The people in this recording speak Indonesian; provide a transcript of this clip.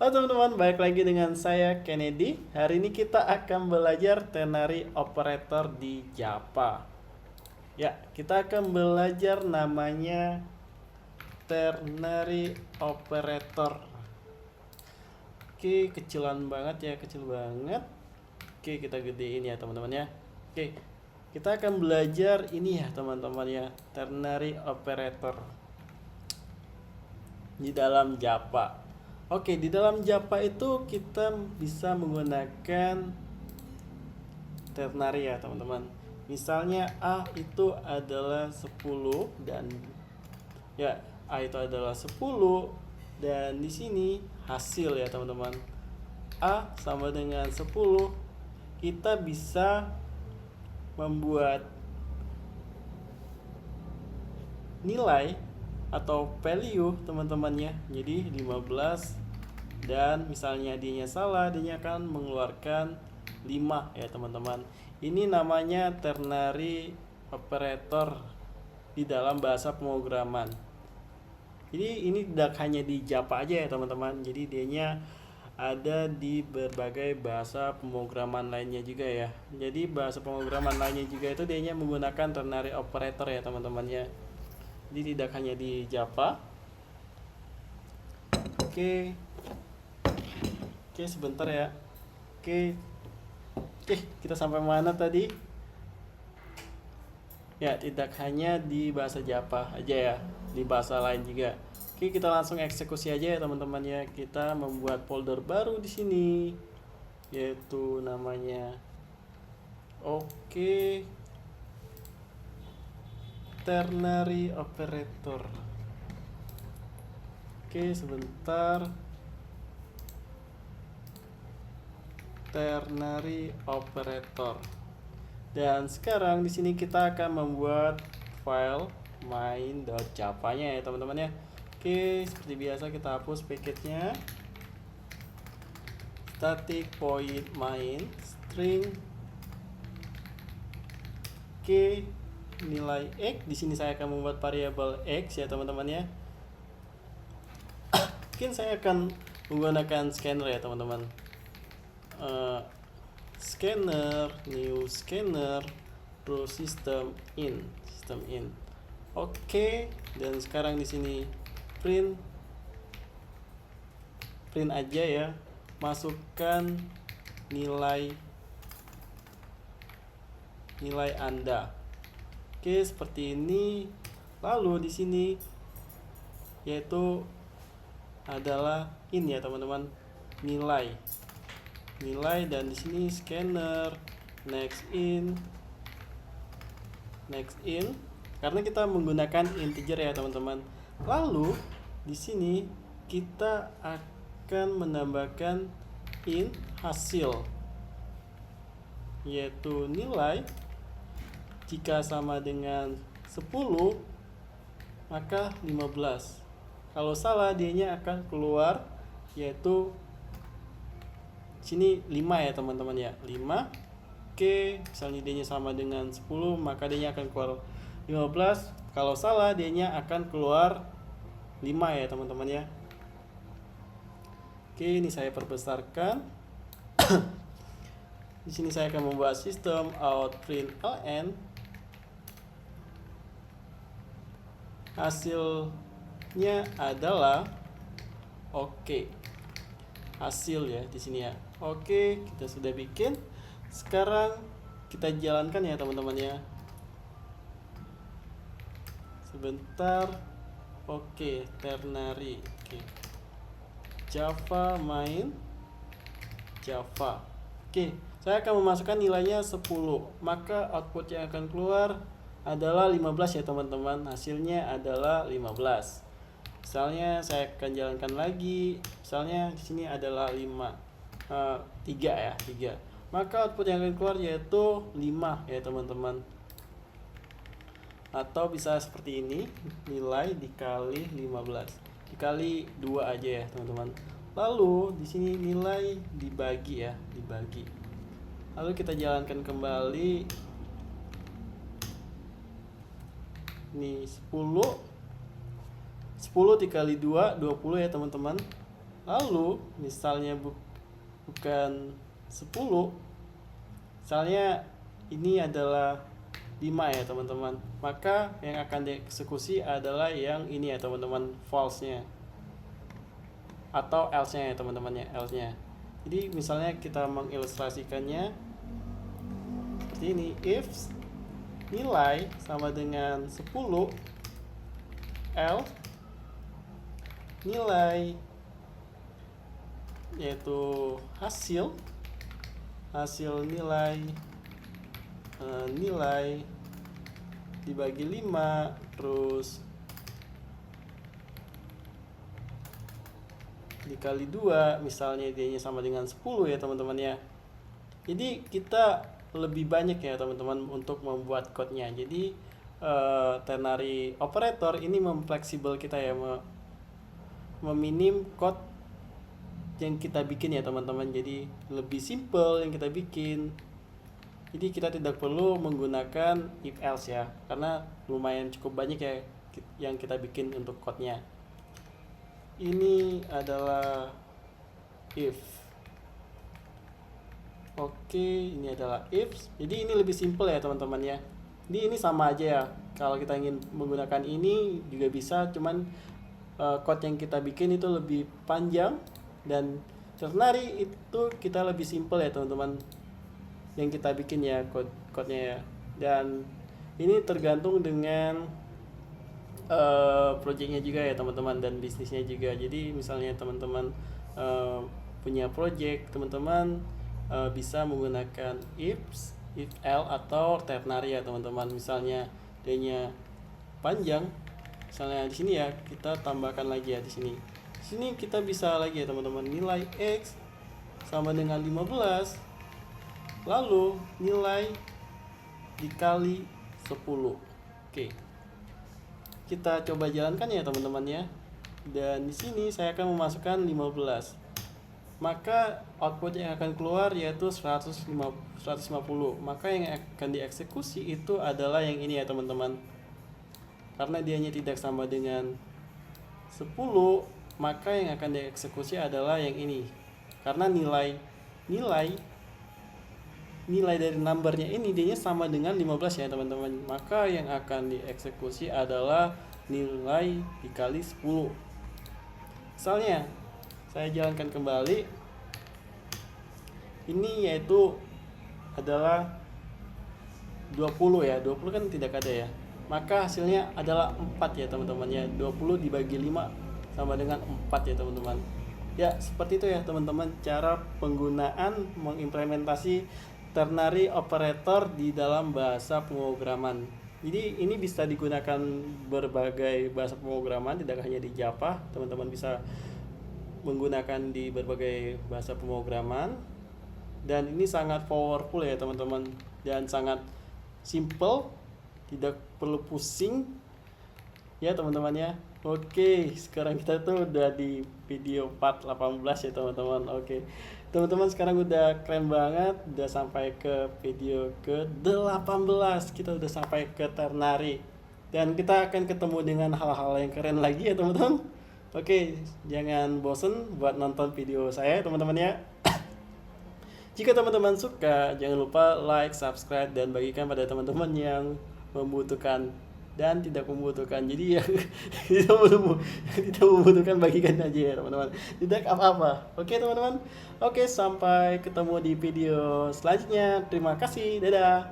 Halo teman-teman, balik lagi dengan saya Kennedy. Hari ini kita akan belajar ternary operator di Java. Ya, kita akan belajar namanya ternary operator. Oke, kecilan banget ya, kecil banget. Oke, kita gedein ya teman-teman ya. Oke, kita akan belajar ini ya teman-teman ya, ternary operator di dalam Java. Oke, di dalam Java itu kita bisa menggunakan ternary ya, teman-teman. Misalnya A itu adalah 10 dan ya, A itu adalah 10 dan di sini hasil ya, teman-teman. A sama dengan 10. Kita bisa membuat nilai atau value teman-temannya. Jadi 15 dan misalnya dia salah, dia akan mengeluarkan 5 ya teman-teman. Ini namanya ternary operator di dalam bahasa pemrograman. Jadi ini tidak hanya di Java aja ya teman-teman. Jadi dianya ada di berbagai bahasa pemrograman lainnya juga ya. Jadi bahasa pemrograman lainnya juga itu dianya menggunakan ternary operator ya teman-teman ya. Jadi tidak hanya di Java. Oke. Oke, sebentar ya. Oke. Oke, kita sampai mana tadi? Ya, tidak hanya di bahasa Java aja ya, di bahasa lain juga. Oke, kita langsung eksekusi aja ya teman-teman ya. Kita membuat folder baru di sini, yaitu namanya oke ternary operator. Oke, sebentar. Ternary operator. Dan sekarang di sini kita akan membuat file main.java-nya ya teman-teman ya. Oke, seperti biasa kita hapus package-nya. Static void main string. Oke, nilai x. Di sini saya akan membuat variabel x ya teman-teman ya. Mungkin saya akan menggunakan scanner ya teman-teman. Scanner, new scanner, terus system in. Oke, dan sekarang di sini print aja ya. Masukkan nilai Anda. Oke, seperti ini. Lalu di sini yaitu adalah in ya teman-teman, nilai dan di sini scanner next in karena kita menggunakan integer ya teman-teman. Lalu di sini kita akan menambahkan in hasil, yaitu nilai jika sama dengan 10 maka 15. Kalau salah dianya akan keluar, yaitu sini 5 ya teman-teman ya, 5. Oke, misalnya dia sama dengan 10 maka dia akan keluar 15. Kalau salah dia akan keluar 5 ya teman-teman ya. Oke, ini saya perbesarkan. Di sini saya akan membuat sistem out print ln. Hasilnya adalah oke. Hasil ya di sini ya. Oke, kita sudah bikin. Sekarang kita jalankan ya teman-teman ya. Sebentar. Oke, ternary. Oke. Java main Java. Oke, saya akan memasukkan nilainya 10. Maka output yang akan keluar adalah 15 ya teman-teman. Hasilnya adalah 15. Misalnya saya akan jalankan lagi. Misalnya di sini adalah 3 ya, 3. Maka output yang akan keluar yaitu 5 ya teman-teman. Atau bisa seperti ini, nilai dikali 15. Dikali 2 aja ya teman-teman. Lalu di sini nilai dibagi ya, dibagi. Lalu kita jalankan kembali. Ini 10 dikali 2, 20 ya teman-teman. Lalu misalnya bukan 10, misalnya ini adalah 5 ya teman-teman, maka yang akan dieksekusi adalah yang ini ya teman-teman, false-nya atau else-nya ya teman-teman ya, else-nya. Jadi misalnya kita mengilustrasikannya seperti ini, if nilai sama dengan 10, else nilai yaitu hasil nilai nilai dibagi 5 terus dikali 2, misalnya dia sama dengan 10 ya teman-teman ya. Jadi kita lebih banyak ya teman-teman untuk membuat code-nya. Jadi ternary operator ini memfleksibel kita ya, meminim code yang kita bikin ya teman-teman. Jadi lebih simple yang kita bikin. Jadi kita tidak perlu menggunakan if else ya, karena lumayan cukup banyak ya yang kita bikin untuk code-nya. Ini adalah if. Oke, ini adalah if. Jadi ini lebih simple ya teman-teman ya. Jadi ini sama aja ya. Kalau kita ingin menggunakan ini juga bisa, cuman code yang kita bikin itu lebih panjang, dan ternary itu kita lebih simple ya teman-teman yang kita bikin ya code-nya ya. Dan ini tergantung dengan projectnya juga ya teman-teman, dan bisnisnya juga. Jadi misalnya teman-teman punya project, teman-teman bisa menggunakan if else atau ternary ya teman-teman. Misalnya D-nya panjang, misalnya di sini ya kita tambahkan lagi ya di sini. Di sini kita bisa lagi ya teman-teman, nilai X sama dengan 15, lalu nilai dikali 10. Oke. Kita coba jalankan ya teman-teman ya. Dan di sini saya akan memasukkan 15. Maka output yang akan keluar yaitu 150. Maka yang akan dieksekusi itu adalah yang ini ya teman-teman. Karena dianya tidak sama dengan 10, maka yang akan dieksekusi adalah yang ini. Karena nilai dari numbernya ini dia sama dengan 15 ya teman-teman. Maka yang akan dieksekusi adalah nilai dikali 10. Misalnya saya jalankan kembali, ini yaitu adalah 20 ya. 20 kan tidak ada ya, maka hasilnya adalah 4 ya teman-teman ya. 20 dibagi 5 sama dengan 4 ya teman-teman ya. Seperti itu ya teman-teman cara penggunaan mengimplementasi ternary operator di dalam bahasa pemrograman. Jadi ini bisa digunakan berbagai bahasa pemrograman, tidak hanya di Java. Teman-teman bisa menggunakan di berbagai bahasa pemrograman, dan ini sangat powerful ya teman-teman, dan sangat simple, tidak perlu pusing ya teman-teman ya. Oke, sekarang kita tuh udah di video part 18 ya teman-teman. Oke, teman-teman sekarang udah keren banget, udah sampai ke video ke 18. Kita udah sampai ke ternary, dan kita akan ketemu dengan hal-hal yang keren lagi ya teman-teman. Oke, jangan bosen buat nonton video saya teman-teman ya. Jika teman-teman suka, jangan lupa like, subscribe, dan bagikan pada teman-teman yang membutuhkan dan tidak membutuhkan. Jadi ya tidak membutuhkan, bagikan aja ya teman-teman, tidak apa-apa. Oke teman-teman, oke, sampai ketemu di video selanjutnya. Terima kasih, dadah.